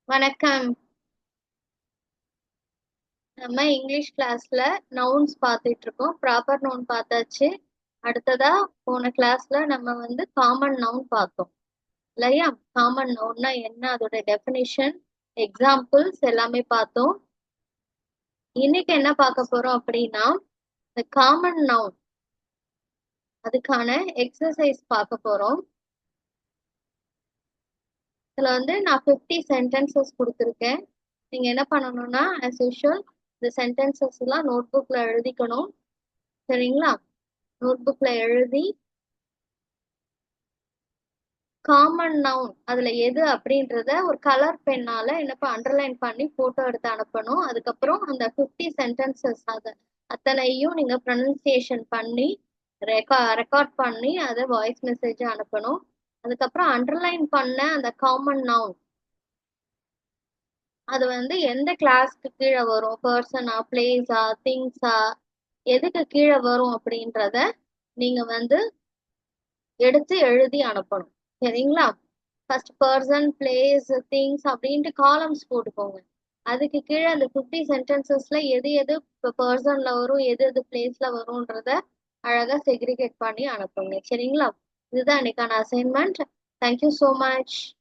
வணக்கம். நம்ம இங்கிலீஷ் கிளாஸ்ல நவுன்ஸ் பார்த்துட்டு இருக்கோம். ப்ராப்பர் நவுன் பார்த்தாச்சு. அடுத்ததா போன கிளாஸ்ல நம்ம காமன் நவுன் பார்த்தோம் இல்லையா? காமன் நவுன்னா என்ன, அதோட டெஃபினிஷன், எக்ஸாம்பிள்ஸ் எல்லாமே பார்த்தோம். இன்னைக்கு என்ன பார்க்க போறோம் அப்படின்னா, இந்த காமன் நவுன் அதுக்கான எக்ஸசைஸ் பார்க்க போறோம். இதுல நான் 50 சென்டென்சஸ் கொடுத்துருக்கேன். நீங்க என்ன பண்ணணும்னா, as usual இந்த சென்டென்சஸ் எல்லாம் நோட் புக்ல எழுதிக்கணும். சரிங்களா? நோட் புக்ல எழுதி காமன் நவுன் அதுல எது அப்படின்றத ஒரு கலர் பெண்ணால என்னப்பா அண்டர்லைன் பண்ணி போட்டோ எடுத்து அனுப்பணும். அதுக்கப்புறம் அந்த 50 சென்டென்சஸ் அத்தனையும் நீங்க ப்ரொனன்சியேஷன் பண்ணி ரெக்கார்ட் பண்ணி அதை வாய்ஸ் மெசேஜ் அனுப்பணும். அதுக்கப்புறம் அண்டர்லைன் பண்ண அந்த காமன் நவுன் அது எந்த கிளாஸ்க்கு கீழே வரும், பர்சனா, பிளேஸா, திங்ஸா, எதுக்கு கீழே வரும் அப்படின்றத நீங்க எடுத்து எழுதி அனுப்பணும். சரிங்களா? ஃபர்ஸ்ட் பர்சன், பிளேஸ், திங்ஸ் அப்படின்ட்டு காலம்ஸ் போட்டுக்கோங்க. அதுக்கு கீழே அந்த 50 சென்டென்சஸ்ல எது எது பர்சன்ல வரும், எது எது பிளேஸ்ல வரும்ன்றத அழகா செக்ரிகேட் பண்ணி அனுப்புங்க. சரிங்களா? இதுதான் இன்னைக்கான அசைன்மெண்ட். Thank you so much.